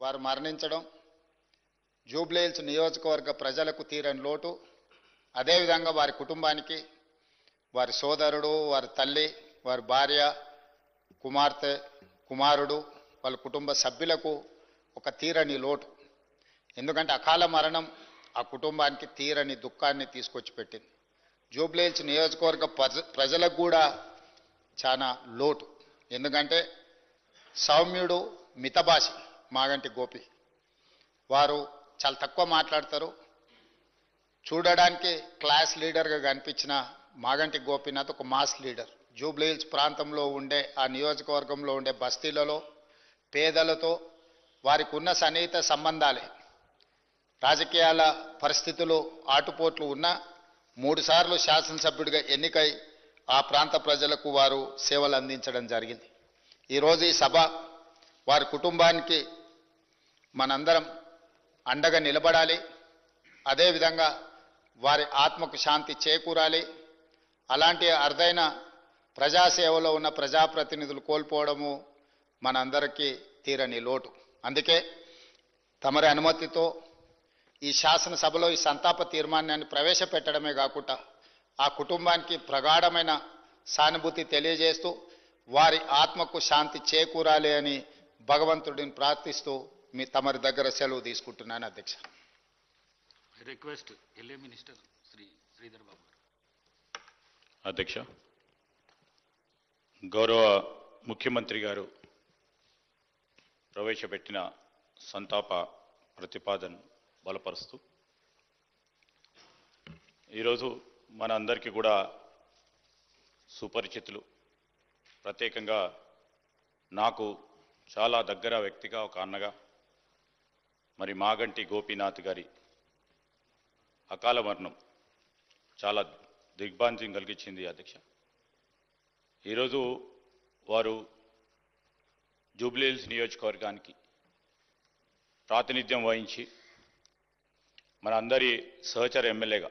వారు మరణించడం జూబ్లీహిల్స్ నియోజకవర్గ ప్రజలకు తీరని లోటు. అదేవిధంగా వారి కుటుంబానికి, వారి సోదరుడు, వారి తల్లి, వారి భార్య, కుమార్తె, కుమారుడు, వాళ్ళ కుటుంబ సభ్యులకు ఒక తీరని లోటు. ఎందుకంటే అకాల మరణం ఆ కుటుంబానికి తీరని దుఃఖాన్ని తీసుకొచ్చి పెట్టింది. జూబ్లీహిల్స్ నియోజకవర్గ ప్రజలకు కూడా చాలా లోటు. ఎందుకంటే సౌమ్యుడు, మితభాషి మాగంటి గోపి. వారు చాలా తక్కువ మాట్లాడతారు. చూడడానికి క్లాస్ లీడర్గా కనిపించిన మాగంటి గోపీనాథ్ ఒక మాస్ లీడర్. జూబ్లీహిల్స్ ప్రాంతంలో ఉండే, ఆ నియోజకవర్గంలో ఉండే బస్తీలలో పేదలతో వారికి ఉన్న సన్నిహిత సంబంధాలే, రాజకీయాల పరిస్థితులు ఆటుపోట్లు ఉన్నా 3 సార్లు శాసనసభ్యుడిగా ఎన్నికై ఆ ప్రాంత ప్రజలకు వారు సేవలు అందించడం జరిగింది. ఈరోజు ఈ సభ వారి కుటుంబానికి మనందరం అండగా నిలబడాలి. అదేవిధంగా వారి ఆత్మకు శాంతి చేకూరాలి. అలాంటి అరుదైన ప్రజాసేవలో ఉన్న ప్రజాప్రతినిధులు కోల్పోవడము మనందరికీ తీరని లోటు. అందుకే తమరి అనుమతితో ఈ శాసనసభలో ఈ సంతాప తీర్మానాన్ని ప్రవేశపెట్టడమే కాకుండా ఆ కుటుంబానికి ప్రగాఢమైన సానుభూతి తెలియజేస్తూ వారి ఆత్మకు శాంతి చేకూరాలి అని భగవంతుడిని ప్రార్థిస్తూ తమరి దగ్గర సెలవు తీసుకుంటున్నాను అధ్యక్ష. Request L A minister Shri Sridhar Babu garu. అధ్యక్ష, గౌరవ ముఖ్యమంత్రి గారు ప్రవేశపెట్టిన సంతాప ప్రతిపాదన బలపరుస్తూ ఈరోజు మన అందరికీ కూడా సుపరిచితులు, ప్రత్యేకంగా నాకు చాలా దగ్గర వ్యక్తిగా, ఒక అన్నగా మరి మాగంటి గోపీనాథ్ గారి అకాల మరణం చాలా దిగ్భ్రాంతిని కలిగించింది అధ్యక్ష. ఈరోజు వారు జూబ్లీహిల్స్ నియోజకవర్గానికి ప్రాతినిధ్యం వహించి మన అందరి సహచర ఎమ్మెల్యేగా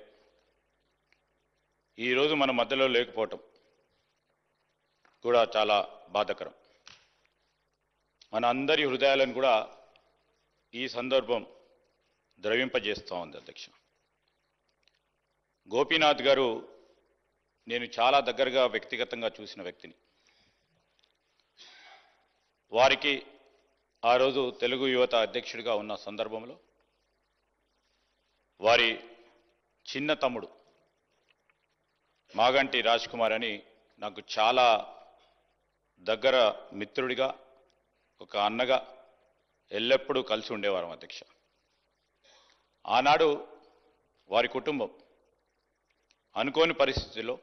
ఈరోజు మన మధ్యలో లేకపోవటం కూడా చాలా బాధాకరం. మన అందరి హృదయాలను కూడా ఈ సందర్భం ద్రవింపజేస్తూ ఉంది అధ్యక్ష. గోపీనాథ్ గారు నేను చాలా దగ్గరగా వ్యక్తిగతంగా చూసిన వ్యక్తిని. వారికి ఆ రోజు తెలుగు యువత అధ్యక్షుడిగా ఉన్న సందర్భంలో వారి చిన్న తమ్ముడు మాగంటి రాజ్ కుమార్ అని నాకు చాలా దగ్గర మిత్రుడిగా, ఒక అన్నగా ఎల్లప్పుడూ కలిసి ఉండేవారం అధ్యక్ష. ఆనాడు వారి కుటుంబం అనుకోని పరిస్థితిలో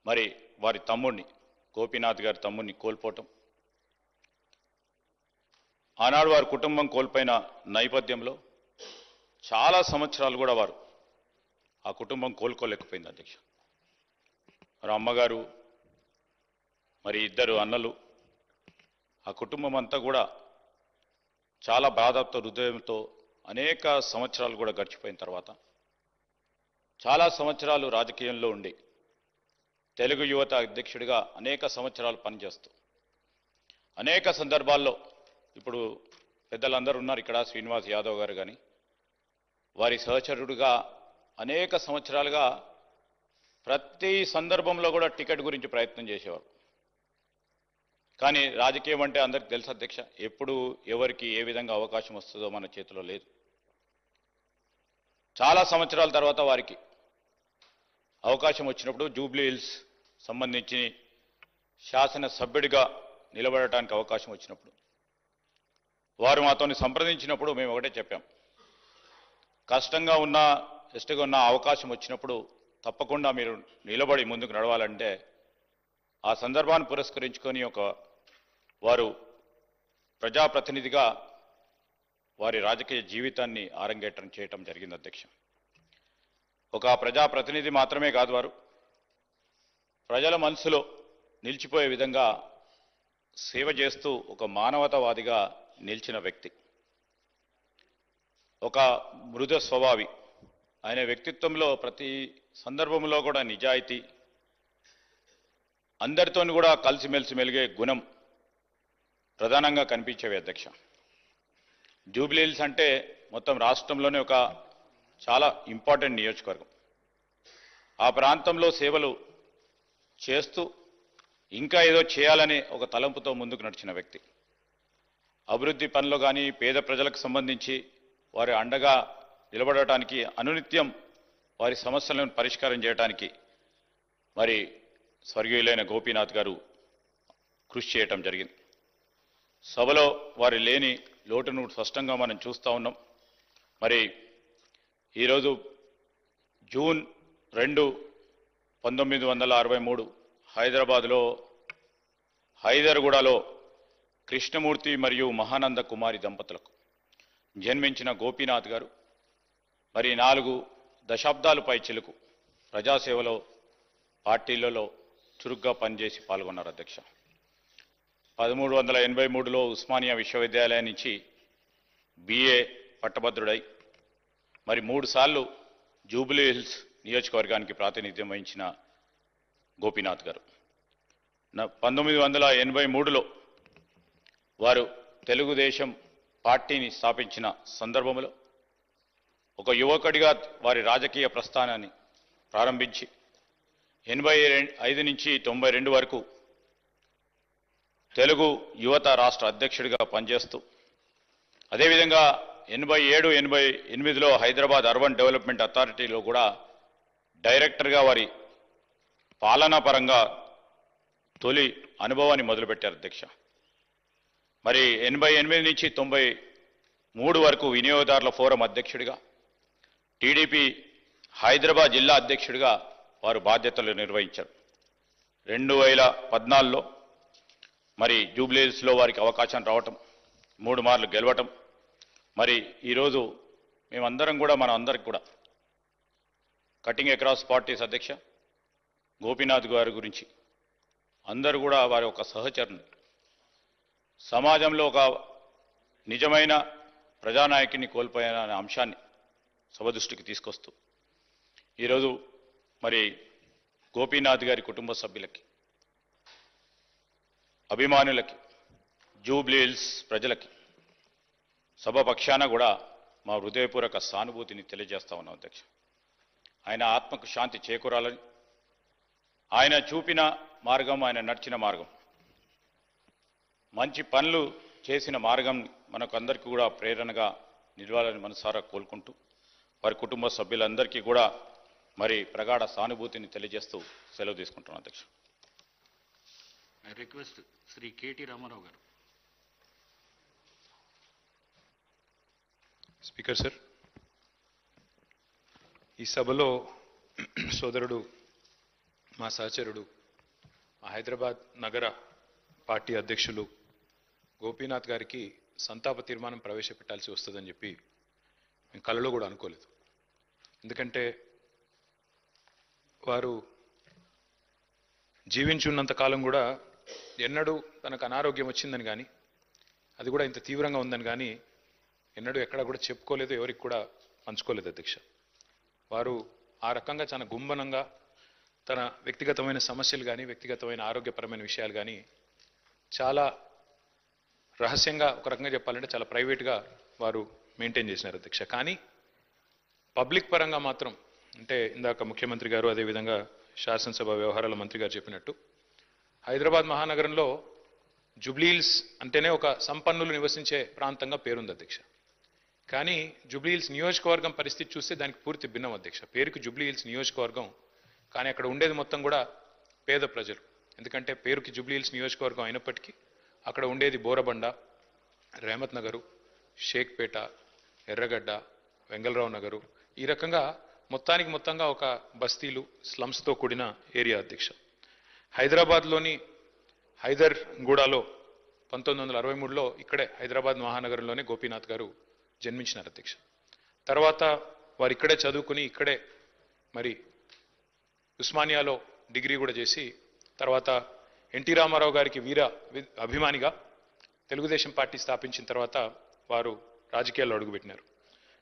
మరి వారి తమ్ముడిని, గోపీనాథ్ గారి తమ్ముడిని కోల్పోవటం, ఆనాడు వారి కుటుంబం కోల్పోయిన నేపథ్యంలో చాలా సంవత్సరాలు కూడా వారు ఆ కుటుంబం కోలుకోలేకపోయింది అధ్యక్ష. మరి అమ్మగారు, మరి 2 అన్నలు, ఆ కుటుంబం అంతా కూడా చాలా బాధతో, హృదయంతో అనేక సంవత్సరాలు కూడా గడిచిపోయిన తర్వాత చాలా సంవత్సరాలు రాజకీయంలో ఉండి తెలుగు యువత అధ్యక్షుడిగా అనేక సంవత్సరాలు పనిచేస్తూ అనేక సందర్భాల్లో, ఇప్పుడు పెద్దలందరూ ఉన్నారు ఇక్కడ, శ్రీనివాస్ యాదవ్ గారు కానీ, వారి సహచరుడుగా అనేక సంవత్సరాలుగా ప్రతి సందర్భంలో కూడా టికెట్ గురించి ప్రయత్నం చేసేవారు. కానీ రాజకీయం అంటే అందరికీ తెలుసు అధ్యక్ష, ఎప్పుడు ఎవరికి ఏ విధంగా అవకాశం వస్తుందో మన చేతిలో లేదు. చాలా సంవత్సరాల తర్వాత వారికి అవకాశం వచ్చినప్పుడు జూబ్లీహిల్స్ సంబంధించి శాసనసభ్యుడిగా నిలబడటానికి అవకాశం వచ్చినప్పుడు వారు మాతో సంప్రదించినప్పుడు మేము ఒకటే చెప్పాం, కష్టంగా ఉన్న, ఇష్టంగా ఉన్న అవకాశం వచ్చినప్పుడు తప్పకుండా మీరు నిలబడి ముందుకు నడవాలంటే ఆ సందర్భాన్ని పురస్కరించుకొని వారు ప్రజాప్రతినిధిగా వారి రాజకీయ జీవితాన్ని ఆరంగేట్రం చేయటం జరిగింది అధ్యక్ష. ఒక ప్రజాప్రతినిధి మాత్రమే కాదు, వారు ప్రజల మనసులో నిలిచిపోయే విధంగా సేవ చేస్తూ ఒక మానవతావాదిగా నిలిచిన వ్యక్తి, ఒక మృదు స్వభావి. ఆయన వ్యక్తిత్వంలో ప్రతి సందర్భంలో కూడా నిజాయితీ, అందరితో కూడా కలిసిమెలిసి మెలిగే గుణం ప్రధానంగా కనిపించేవి అధ్యక్ష. జూబ్లీహిల్స్ అంటే మొత్తం రాష్ట్రంలోనే ఒక చాలా ఇంపార్టెంట్ నియోజకవర్గం. ఆ ప్రాంతంలో సేవలు చేస్తూ ఇంకా ఏదో చేయాలనే ఒక తలంపుతో ముందుకు నడిచిన వ్యక్తి. అభివృద్ధి పనులు కానీ పేద ప్రజలకు సంబంధించి వారి అండగా నిలబడటానికి అనునిత్యం వారి సమస్యలను పరిష్కారం చేయడానికి మరి స్వర్గీయులైన గోపీనాథ్ గారు కృషి చేయటం జరిగింది. సభలో వారి లేని లోటును స్పష్టంగా మనం చూస్తూ ఉన్నాం. మరి ఈరోజు జూన్ 2, 1963 హైదరాబాద్లో హైదర్గూడలో కృష్ణమూర్తి మరియు మహానంద కుమారి దంపతులకు జన్మించిన గోపీనాథ్ గారు మరి 4 దశాబ్దాల పై చిలుకు ప్రజాసేవలో పార్టీలలో చురుగ్గా పనిచేసి పాల్గొన్నారు అధ్యక్ష. 1383లో ఉస్మానియా విశ్వవిద్యాలయం నుంచి BA పట్టభద్రుడై మరి 3 సార్లు జూబ్లీహిల్స్ నియోజకవర్గానికి ప్రాతినిధ్యం వహించిన గోపీనాథ్ గారు 1983లో వారు తెలుగుదేశం పార్టీని స్థాపించిన సందర్భంలో ఒక యువకుడిగా వారి రాజకీయ ప్రస్థానాన్ని ప్రారంభించి 85 నుంచి 92 వరకు తెలుగు యువత రాష్ట్ర అధ్యక్షుడిగా పనిచేస్తూ అదేవిధంగా 87, 88లో హైదరాబాద్ అర్బన్ డెవలప్మెంట్ అథారిటీలో కూడా డైరెక్టర్గా వారి పాలనా పరంగా తొలి అనుభవాన్ని మొదలుపెట్టారు అధ్యక్ష. మరి 88 నుంచి 93 వరకు వినియోగదారుల ఫోరం అధ్యక్షుడిగా టీడీపీ హైదరాబాద్ జిల్లా అధ్యక్షుడిగా వారు బాధ్యతలు నిర్వహించారు. 2014లో మరి జూబ్లీహిల్స్లో వారికి అవకాశం రావటం, 3 మార్లు గెలవటం. మరి ఈరోజు మేమందరం కూడా మన అందరికి కూడా కటింగ్ అక్రాస్ పార్టీస్ అధ్యక్ష గోపీనాథ్ గారి గురించి అందరూ కూడా వారి ఒక సహచరుని సమాజంలో ఒక నిజమైన ప్రజానాయకుని కోల్పోయిన అంశాన్ని సభ దృష్టికి తీసుకొస్తూ ఈరోజు మరి గోపీనాథ్ గారి కుటుంబ సభ్యులకి, అభిమానులకి, జూబ్లీహిల్స్ ప్రజలకి సభ పక్షాన కూడా మా హృదయపూర్వక సానుభూతిని తెలియజేస్తా ఉన్నాం అధ్యక్ష. ఆయన ఆత్మకు శాంతి చేకూరాలని, ఆయన చూపిన మార్గం, ఆయన నడిచిన మార్గం, మంచి పనులు చేసిన మార్గం మనకు అందరికీ కూడా ప్రేరణగా నిలవాలని మనసారా కోలుకుంటూ వారి కుటుంబ సభ్యులందరికీ కూడా మరి ప్రగాఢ సానుభూతిని తెలియజేస్తూ సెలవు తీసుకుంటున్నాను అధ్యక్ష. I request Shri K T Rama Rao garu. Speaker sir, ఈ సభలో సోదరుడు మా సహచరుడు మా హైదరాబాద్ నగర పార్టీ అధ్యక్షులు గోపీనాథ్ గారికి సంతాప తీర్మానం ప్రవేశపెట్టాల్సి వస్తుందని చెప్పి మేము కలలో కూడా అనుకోలేదు. ఎందుకంటే వారు జీవించున్నంత కాలం కూడా ఎన్నడూ తనకు అనారోగ్యం వచ్చిందని కానీ అది కూడా ఇంత తీవ్రంగా ఉందని కానీ ఎన్నడూ ఎక్కడ కూడా చెప్పుకోలేదు, ఎవరికి కూడా పంచుకోలేదు అధ్యక్ష. వారు ఆ రకంగా చాలా గుంభనంగా తన వ్యక్తిగతమైన సమస్యలు కానీ వ్యక్తిగతమైన ఆరోగ్యపరమైన విషయాలు కానీ చాలా రహస్యంగా, ఒక రకంగా చెప్పాలంటే చాలా ప్రైవేట్గా వారు మెయింటైన్ చేసినారు అధ్యక్ష. కానీ పబ్లిక్ పరంగా మాత్రం, అంటే ఇందాక ముఖ్యమంత్రి గారు అదేవిధంగా శాసనసభ వ్యవహారాల మంత్రి గారు చెప్పినట్టు హైదరాబాద్ మహానగరంలో జూబ్లీహిల్స్ అంటేనే ఒక సంపన్నులు నివసించే ప్రాంతంగా పేరుంది అధ్యక్ష. కానీ జూబ్లీహిల్స్ నియోజకవర్గం పరిస్థితి చూస్తే దానికి పూర్తి భిన్నం అధ్యక్ష. పేరుకి జూబ్లీహిల్స్ నియోజకవర్గం, కానీ అక్కడ ఉండేది మొత్తం కూడా పేద ప్రజలు. ఎందుకంటే పేరుకి జూబ్లీహిల్స్ నియోజకవర్గం అయినప్పటికీ అక్కడ ఉండేది బోరబండ, రేమత్ నగరు, షేక్పేట, ఎర్రగడ్డ, వెంగళరావు నగరు, ఈ రకంగా మొత్తంగా ఒక బస్తీలు, స్లమ్స్తో కూడిన ఏరియా అధ్యక్ష. హైదరాబాద్లోని హైదర్గూడలో 1963లో ఇక్కడే హైదరాబాద్ మహానగరంలోనే గోపీనాథ్ గారు జన్మించినారు అధ్యక్ష. తర్వాత వారు ఇక్కడే చదువుకుని ఇక్కడే మరి ఉస్మానియాలో డిగ్రీ కూడా చేసి తర్వాత ఎన్టీ రామారావు గారికి అభిమానిగా తెలుగుదేశం పార్టీ స్థాపించిన తర్వాత వారు రాజకీయాల్లో అడుగుపెట్టినారు.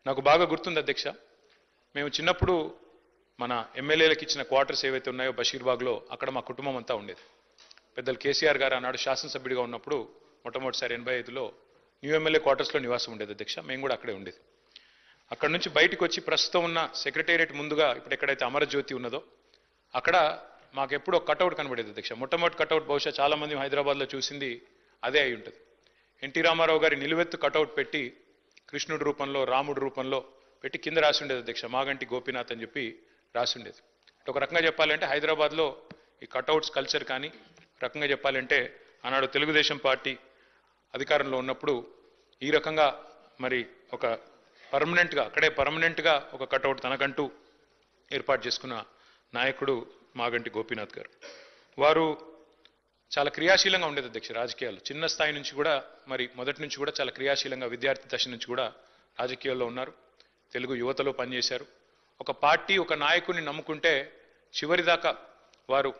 నాకు బాగా గుర్తుంది అధ్యక్ష, మేము చిన్నప్పుడు మన ఎమ్మెల్యేలకు ఇచ్చిన క్వార్టర్స్ ఏవైతే ఉన్నాయో బషీర్బాగ్లో, అక్కడ మా కుటుంబం అంతా ఉండేది. పెద్దలు కేసీఆర్ గారు ఆనాడు శాసనసభ్యుడిగా ఉన్నప్పుడు మొట్టమొదటిసారి 85లో న్యూ ఎమ్మెల్యే క్వార్టర్స్లో నివాసం ఉండేది అధ్యక్ష. మేము కూడా అక్కడే ఉండేది. అక్కడ నుంచి బయటకు వచ్చి ప్రస్తుతం ఉన్న సెక్రటేరియట్ ముందుగా ఇప్పుడు ఎక్కడైతే అమరజ్యోతి ఉన్నదో అక్కడ మాకు ఎప్పుడో కటౌట్ కనబడేది అధ్యక్ష. మొట్టమొదటి కటౌట్ బహుశా చాలా మంది హైదరాబాద్లో చూసింది అదే అయి ఉంటుంది. ఎన్టీ రామారావు గారి నిలువెత్తు కటౌట్ పెట్టి కృష్ణుడి రూపంలో రాముడి రూపంలో పెట్టి కింద రాసి ఉండేది అధ్యక్ష, మాగంటి గోపీనాథ్ అని చెప్పి రాసి ఉండేది. ఒక రకంగా చెప్పాలంటే హైదరాబాద్లో ఈ కటౌట్స్ కల్చర్ కానీ, రకంగా చెప్పాలంటే ఆనాడు తెలుగుదేశం పార్టీ అధికారంలో ఉన్నప్పుడు ఈ రకంగా మరి ఒక పర్మనెంట్గా ఒక కటౌట్ తనకంటూ ఏర్పాటు చేసుకున్న నాయకుడు మాగంటి గోపీనాథ్ గారు. వారు చాలా క్రియాశీలంగా ఉండేది అధ్యక్ష రాజకీయాల్లో. చిన్న స్థాయి నుంచి కూడా మరి మొదటి నుంచి కూడా చాలా క్రియాశీలంగా విద్యార్థి దశ నుంచి కూడా రాజకీయాల్లో ఉన్నారు. తెలుగు యువతలో పనిచేశారు. ఒక పార్టీ ఒక నాయకుడిని నమ్ముకుంటే చివరిదాకా వారు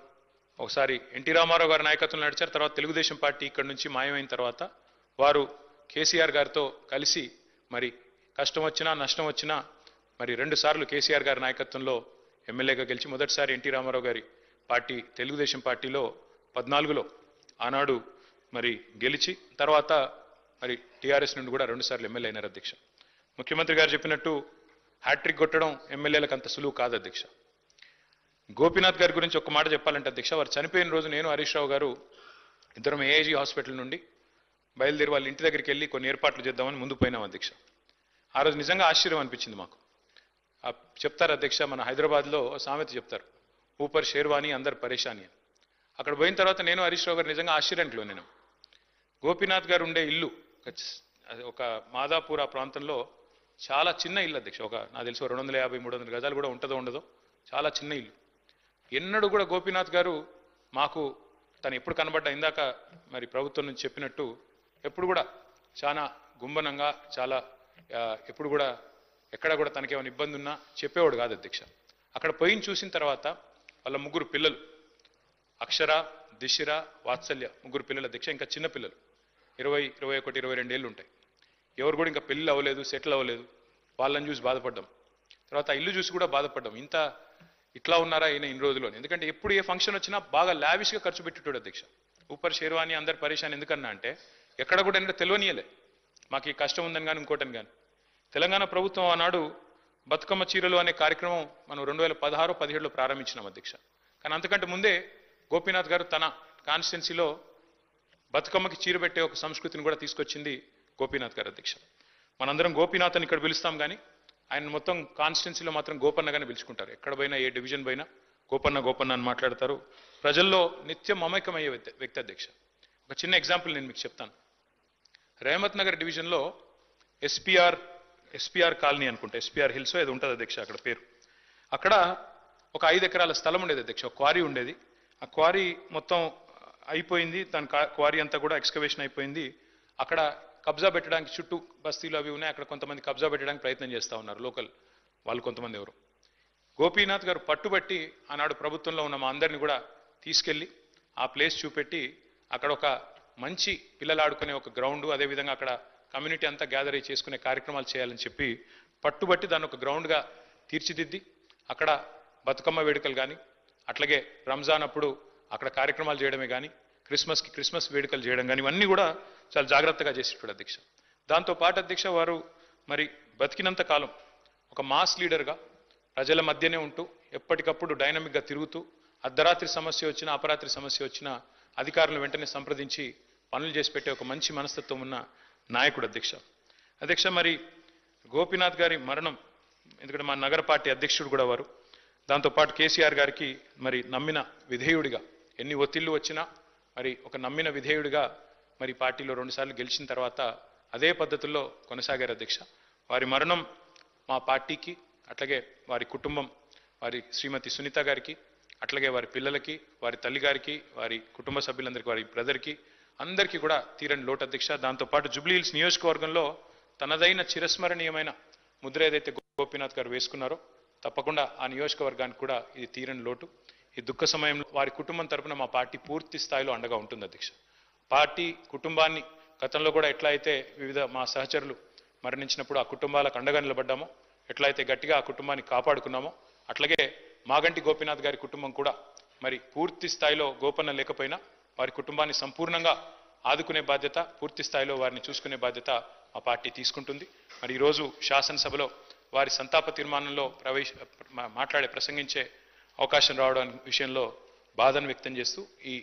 ఒకసారి ఎన్టీ రామారావు గారి నాయకత్వంలో నడిచారు. తర్వాత తెలుగుదేశం పార్టీ ఇక్కడ నుంచి మాయమైన తర్వాత వారు కేసీఆర్ గారితో కలిసి మరి కష్టం వచ్చినా నష్టం వచ్చినా మరి 2 సార్లు కేసీఆర్ గారి నాయకత్వంలో ఎమ్మెల్యేగా గెలిచి మొదటిసారి ఎన్టీ రామారావు గారి పార్టీ తెలుగుదేశం పార్టీలో 14లో ఆనాడు మరి గెలిచి తర్వాత మరి టీఆర్ఎస్ నుండి కూడా 2 సార్లు ఎమ్మెల్యే అయినారు అధ్యక్ష. ముఖ్యమంత్రి గారు చెప్పినట్టు హ్యాట్రిక్ కొట్టడం ఎమ్మెల్యేలకు అంత సులువు కాదు అధ్యక్ష. గోపీనాథ్ గారి గురించి ఒక మాట చెప్పాలంటే అధ్యక్ష, వారు చనిపోయిన రోజు నేను హరీష్ రావు గారు ఇద్దరం ఏఐజీ హాస్పిటల్ నుండి బయలుదేరి వాళ్ళ ఇంటి దగ్గరికి వెళ్ళి కొన్ని ఏర్పాట్లు చేద్దామని ముందు పోయినాం అధ్యక్ష. ఆ రోజు నిజంగా ఆశ్చర్యం అనిపించింది మాకు. చెప్తారు అధ్యక్ష, మన హైదరాబాద్లో సామెత చెప్తారు, ఊపర్ షేర్వాణి అందరు పరేషాని అని. అక్కడ పోయిన తర్వాత నేను హరీష్ రావు గారు నిజంగా ఆశ్చర్యానికి లోనేను. గోపీనాథ్ గారు ఉండే ఇల్లు ఒక మాదాపూర్ ఆ ప్రాంతంలో చాలా చిన్న ఇల్లు అధ్యక్ష. నాకు తెలిసి 250-300 గజాలు కూడా ఉంటుందో ఉండదో, చాలా చిన్న ఇల్లు. ఎన్నడూ కూడా గోపీనాథ్ గారు మాకు తను ఎప్పుడు కనబడ్డా ఇందాక మరి ప్రభుత్వం నుంచి చెప్పినట్టు ఎప్పుడు కూడా చాలా గుంభనంగా చాలా ఎప్పుడు కూడా ఎక్కడ కూడా తనకేమైనా ఇబ్బంది ఉన్నా చెప్పేవాడు కాదు అధ్యక్ష. అక్కడ పోయిన చూసిన తర్వాత వాళ్ళ 3 పిల్లలు అక్షర, దిశిర, వాత్సల్య 3 పిల్లలు అధ్యక్ష. ఇంకా చిన్న పిల్లలు 20, 21, 22 ఏళ్ళు ఉంటాయి. ఎవరు కూడా ఇంకా పెళ్ళి అవ్వలేదు, సెటిల్ అవ్వలేదు. వాళ్ళని చూసి బాధపడ్డాం. తర్వాత ఆ ఇల్లు చూసి కూడా బాధపడ్డాం, ఇట్లా ఉన్నారా ఈయన ఇన్ని రోజుల్లో. ఎందుకంటే ఎప్పుడు ఏ ఫంక్షన్ వచ్చినా బాగా లావిష్గా ఖర్చు పెట్టేటోడు అధ్యక్ష. ఊపర్ షేర్వాణి అందరు పరేషాన్ ఎందుకన్నా అంటే ఎక్కడ కూడా ఎందుకంటే తెలియనియలే మాకు ఈ కష్టం ఉందని కానీ ఇంకోటని కానీ. తెలంగాణ ప్రభుత్వం ఆనాడు బతుకమ్మ చీరలు అనే కార్యక్రమం మనం 2016-17లో ప్రారంభించినాం అధ్యక్ష. కానీ అంతకంటే ముందే గోపీనాథ్ గారు తన కాన్స్టిట్యున్సీలో బతుకమ్మకి చీర పెట్టే ఒక సంస్కృతిని కూడా తీసుకొచ్చింది గోపీనాథ్ గారు అధ్యక్ష. మనందరం గోపీనాథ్ అని ఇక్కడ పిలుస్తాం కానీ ఆయన మొత్తం కాన్స్టిట్యున్సీలో మాత్రం గోపన్నగానే పిలుచుకుంటారు. ఎక్కడ పోయినా ఏ డివిజన్ పోయినా గోపన్న అని మాట్లాడతారు. ప్రజల్లో నిత్యం మమైకమయ్యే వ్యక్తి అధ్యక్ష. ఒక చిన్న ఎగ్జాంపుల్ నేను మీకు చెప్తాను. రేమత్ నగర్ డివిజన్లో ఎస్పీఆర్ కాలనీ అనుకుంటా, ఎస్పీఆర్ హిల్స్ ఏదో ఉంటుంది అధ్యక్ష అక్కడ పేరు. అక్కడ ఒక 5 ఎకరాల స్థలం ఉండేది అధ్యక్ష. ఒక క్వారీ ఉండేది. ఆ క్వారీ మొత్తం అయిపోయింది, దాని క్వారీ అంతా కూడా ఎక్స్కవేషన్ అయిపోయింది. అక్కడ కబ్జా పెట్టడానికి చుట్టూ బస్తీలు అవి ఉన్నాయి. అక్కడ కొంతమంది కబ్జా పెట్టడానికి ప్రయత్నం చేస్తూ ఉన్నారు లోకల్ వాళ్ళు కొంతమంది ఎవరు. గోపీనాథ్ గారు పట్టుబట్టి ఆనాడు ప్రభుత్వంలో ఉన్న మా అందరినీ కూడా తీసుకెళ్లి ఆ ప్లేస్ చూపెట్టి అక్కడ ఒక మంచి పిల్లలు ఆడుకునే ఒక గ్రౌండ్, అదేవిధంగా అక్కడ కమ్యూనిటీ అంతా గ్యాదర్ అయ్యి చేసుకునే కార్యక్రమాలు చేయాలని చెప్పి పట్టుబట్టి దాన్ని ఒక గ్రౌండ్గా తీర్చిదిద్ది అక్కడ బతుకమ్మ వేడుకలు కానీ, అట్లాగే రంజాన్ అప్పుడు అక్కడ కార్యక్రమాలు చేయడమే కానీ, క్రిస్మస్ వేడుకలు చేయడం కానీ ఇవన్నీ కూడా చాలా జాగ్రత్తగా చేసేటాడు అధ్యక్ష. దాంతోపాటు అధ్యక్ష వారు మరి బతికినంత కాలం ఒక మాస్ లీడర్గా ప్రజల మధ్యనే ఉంటూ ఎప్పటికప్పుడు డైనమిక్గా తిరుగుతూ అర్ధరాత్రి సమస్య వచ్చినా అపరాత్రి సమస్య వచ్చినా అధికారులను వెంటనే సంప్రదించి పనులు చేసి పెట్టే ఒక మంచి మనస్తత్వం ఉన్న నాయకుడు అధ్యక్ష. మరి గోపీనాథ్ గారి మరణం, ఎందుకంటే మా నగర పార్టీ అధ్యక్షుడు కూడా వారు, దాంతోపాటు కేసీఆర్ గారికి మరి నమ్మిన విధేయుడిగా ఎన్ని ఒత్తిళ్లు వచ్చినా మరి ఒక నమ్మిన విధేయుడిగా మరి పార్టీలో 2 సార్లు గెలిచిన తర్వాత అదే పద్ధతుల్లో కొనసాగారు అధ్యక్ష. వారి మరణం మా పార్టీకి, అట్లాగే వారి కుటుంబం, వారి శ్రీమతి సునీత గారికి, అట్లాగే వారి పిల్లలకి, వారి తల్లి గారికి, వారి కుటుంబ సభ్యులందరికీ, వారి బ్రదర్కి అందరికీ కూడా తీరని లోటు అధ్యక్ష. దాంతోపాటు జూబ్లీహిల్స్ నియోజకవర్గంలో తనదైన చిరస్మరణీయమైన ముద్ర ఏదైతే గోపీనాథ్ గారు వేసుకున్నారో తప్పకుండా ఆ నియోజకవర్గానికి కూడా ఇది తీరని లోటు. ఈ దుఃఖ సమయంలో వారి కుటుంబం తరపున మా పార్టీ పూర్తి స్థాయిలో అండగా ఉంటుంది అధ్యక్ష. పార్టీ కుటుంబాన్ని గతంలో కూడా ఎట్లా అయితే వివిధ మా సహచరులు మరణించినప్పుడు ఆ కుటుంబాలకు అండగా నిలబడ్డామో, ఎట్లయితే గట్టిగా ఆ కుటుంబాన్ని కాపాడుకున్నామో, అట్లాగే మాగంటి గోపీనాథ్ గారి కుటుంబం కూడా మరి పూర్తి స్థాయిలో గోపన్న లేకపోయినా వారి కుటుంబాన్ని సంపూర్ణంగా ఆదుకునే బాధ్యత, పూర్తి స్థాయిలో వారిని చూసుకునే బాధ్యత మా పార్టీ తీసుకుంటుంది. మరి ఈరోజు శాసనసభలో వారి సంతాప తీర్మానంలో ప్రసంగించే అవకాశం రావడం విషయంలో బాధను వ్యక్తం చేస్తూ ఈ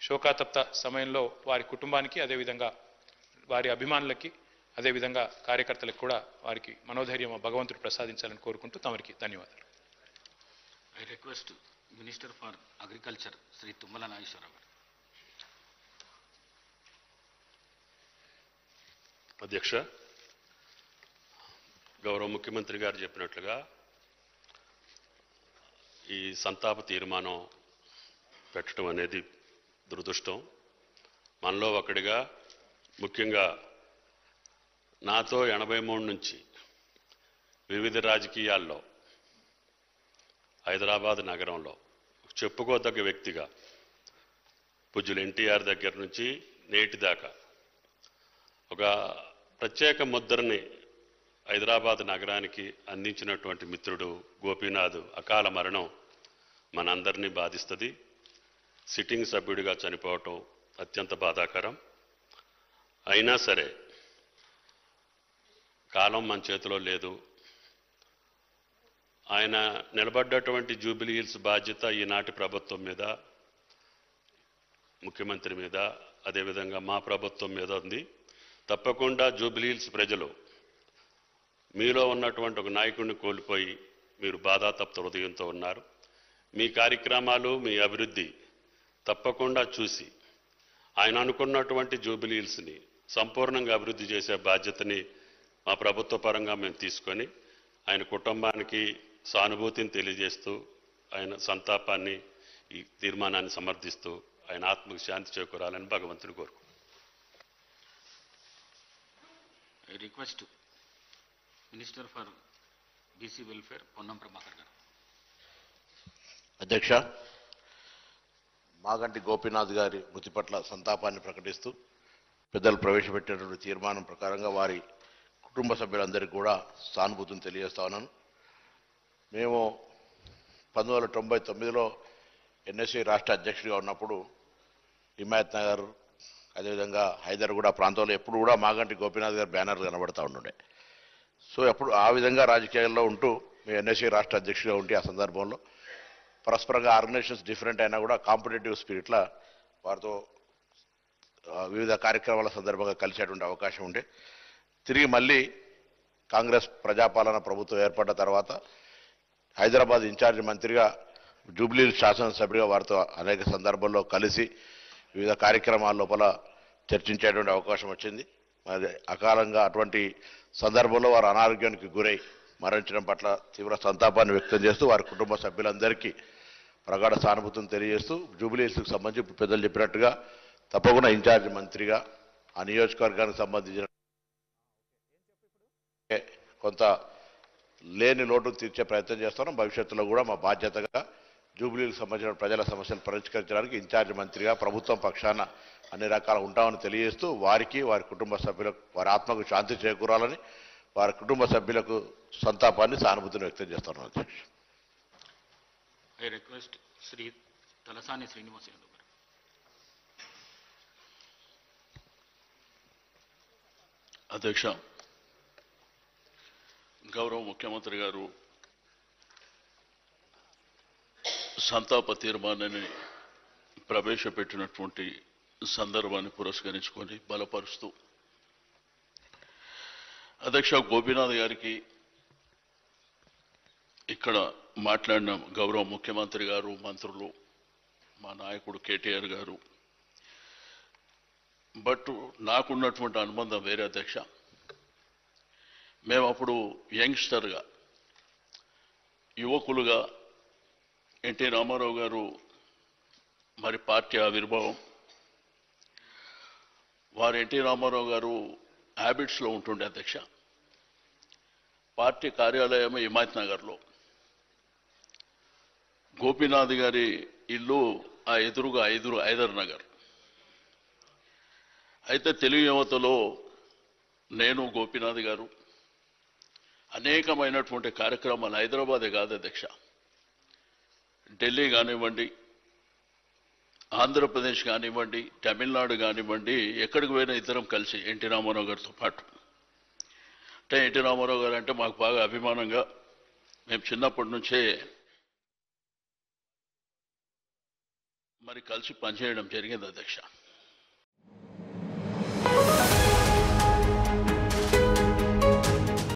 శోకాతప్త సమయంలో వారి కుటుంబానికి, అదేవిధంగా వారి అభిమానులకి, అదేవిధంగా కార్యకర్తలకు కూడా వారికి మనోధైర్యం భగవంతుడు ప్రసాదించాలని కోరుకుంటూ తమరికి ధన్యవాదాలు. I request minister for agriculture Shri Tummala Nageswara Rao గారు. అధ్యక్ష, గౌరవ ముఖ్యమంత్రి గారు చెప్పినట్లుగా ఈ సంతాప తీర్మానం పెట్టడం అనేది దురదృష్టం. మనలో ఒకడిగా, ముఖ్యంగా నాతో 83 నుంచి వివిధ రాజకీయాల్లో హైదరాబాద్ నగరంలో చెప్పుకోదగ్గ వ్యక్తిగా పూజ్యులు ఎన్టీఆర్ దగ్గర నుంచి నేటి దాకా ఒక ప్రత్యేక ముద్రని హైదరాబాద్ నగరానికి అందించినటువంటి మిత్రుడు గోపీనాథ్ అకాల మరణం మనందరినీ బాధిస్తుంది. సిట్టింగ్ సభ్యుడిగా చనిపోవటం అత్యంత బాధాకరం. అయినా సరే కాలం మన చేతిలో లేదు. ఆయన నిలబడ్డటువంటి జూబిలీ హిల్స్ బాధ్యత ఈనాటి ప్రభుత్వం మీద, ముఖ్యమంత్రి మీద, అదేవిధంగా మా ప్రభుత్వం మీద ఉంది. తప్పకుండా జూబిలీ హిల్స్ ప్రజలు మీలో ఉన్నటువంటి ఒక నాయకుడిని కోల్పోయి మీరు బాధాతప్త హృదయంతో ఉన్నారు. మీ కార్యక్రమాలు, మీ అభివృద్ధి తప్పకుండా చూసి ఆయన అనుకున్నటువంటి జూబిలీ హిల్స్ని సంపూర్ణంగా అభివృద్ధి చేసే బాధ్యతని మా ప్రభుత్వ పరంగా మేము తీసుకొని ఆయన కుటుంబానికి సానుభూతిని తెలియజేస్తూ, ఆయన సంతాపాన్ని, ఈ తీర్మానాన్ని సమర్థిస్తూ ఆయన ఆత్మకు శాంతి చేకూరాలని భగవంతుని కోరుకుంటున్నాను. I request minister for BC welfare Ponnam Prabhakar గారు. అధ్యక్ష, మాగంటి గోపీనాథ్ గారి మృతి పట్ల సంతాపాన్ని ప్రకటిస్తూ పెద్దలు ప్రవేశపెట్టినటువంటి తీర్మానం ప్రకారంగా వారి కుటుంబ సభ్యులందరికీ కూడా సానుభూతిని తెలియజేస్తా ఉన్నాను. మేము 1999లో ఎన్ఎస్సీ రాష్ట్ర అధ్యక్షుడిగా ఉన్నప్పుడు హిమాయత్ నగర్, అదేవిధంగా హైదర్గూడ ప్రాంతంలో ఎప్పుడు కూడా మాగంటి గోపీనాథ్ గారి బ్యానర్ కనబడతా ఉండే. సో ఎప్పుడు ఆ విధంగా రాజకీయాల్లో ఉంటూ మేము ఎన్ఎస్సీ రాష్ట్ర అధ్యక్షుడిగా ఉంటే ఆ సందర్భంలో పరస్పరంగా ఆర్గనైజేషన్స్ డిఫరెంట్ అయినా కూడా కాంపిటేటివ్ స్పిరిట్లా వారితో వివిధ కార్యక్రమాల సందర్భంగా కలిసేటువంటి అవకాశం ఉండే. తిరిగి మళ్ళీ కాంగ్రెస్ ప్రజాపాలన ప్రభుత్వం ఏర్పడ్డ తర్వాత హైదరాబాద్ ఇన్ఛార్జ్ మంత్రిగా, జూబ్లీ శాసనసభ్యుడిగా వారితో అనేక సందర్భాల్లో కలిసి వివిధ కార్యక్రమాల లోపల చర్చించేటువంటి అవకాశం వచ్చింది. మరి అకాలంగా అటువంటి సందర్భంలో వారు అనారోగ్యానికి గురై మరణించడం పట్ల తీవ్ర సంతాపాన్ని వ్యక్తం చేస్తూ వారి కుటుంబ సభ్యులందరికీ ప్రగాఢ సానుభూతిని తెలియజేస్తూ జూబ్లీ హిల్స్కి సంబంధించి పెద్దలు చెప్పినట్టుగా తప్పకుండా ఇన్ఛార్జ్ మంత్రిగా ఆ నియోజకవర్గానికి సంబంధించిన కొంత లేని లోటును తీర్చే ప్రయత్నం చేస్తున్నాం. భవిష్యత్తులో కూడా మా బాధ్యతగా జూబ్లీకి సంబంధించిన ప్రజల సమస్యలు పరిష్కరించడానికి ఇన్ఛార్జ్ మంత్రిగా ప్రభుత్వం పక్షాన అన్ని రకాల ఉంటామని తెలియజేస్తూ వారికి, వారి కుటుంబ సభ్యులకు, వారి ఆత్మకు శాంతి చేకూరాలని, వారి కుటుంబ సభ్యులకు సంతాపాన్ని, సానుభూతిని వ్యక్తం చేస్తున్నాను. అధ్యక్ష, ఐ రిక్వెస్ట్ శ్రీ తలసాని శ్రీనివాస్ యాదవ్ గారు. అధ్యక్ష, గౌరవ ముఖ్యమంత్రి గారు సంతాప తీర్మానాన్ని ప్రవేశపెట్టినటువంటి సందర్భాన్ని పురస్కరించుకొని బలపరుస్తూ, అధ్యక్ష, గోపీనాథ్ గారికి ఇక్కడ మాట్లాడిన గౌరవ ముఖ్యమంత్రి గారు, మంత్రులు, మా నాయకుడు కేటీఆర్ గారు, బట్ నాకున్నటువంటి అనుబంధం వేరే. అధ్యక్ష, మేము అప్పుడు యంగ్స్టర్గా, యువకులుగా ఎన్టీ రామారావు గారు మరి పార్టీ ఆవిర్భావం, వారు ఎన్టీ రామారావు గారు హ్యాబిట్స్లో ఉంటుండే. అధ్యక్ష, పార్టీ కార్యాలయం హిమాయత్ నగర్లో, గోపీనాథ్ గారి ఇల్లు ఆ ఎదురుగా హైదర్ నగర్. అయితే తెలుగు యువతలో నేను, గోపీనాథ్ గారు అనేకమైనటువంటి కార్యక్రమాలు హైదరాబాదే కాదు అధ్యక్ష, ఢిల్లీ కానివ్వండి, ఆంధ్రప్రదేశ్ కానివ్వండి, తమిళనాడు కానివ్వండి, ఎక్కడికి పోయినా ఇద్దరం కలిసి ఎన్టీ రామారావు గారితో పాటు. అంటే ఎన్టీ రామారావు గారు అంటే మాకు బాగా అభిమానంగా మేము చిన్నప్పటి నుంచే మరి కలిసి పనిచేయడం జరిగింది అధ్యక్ష.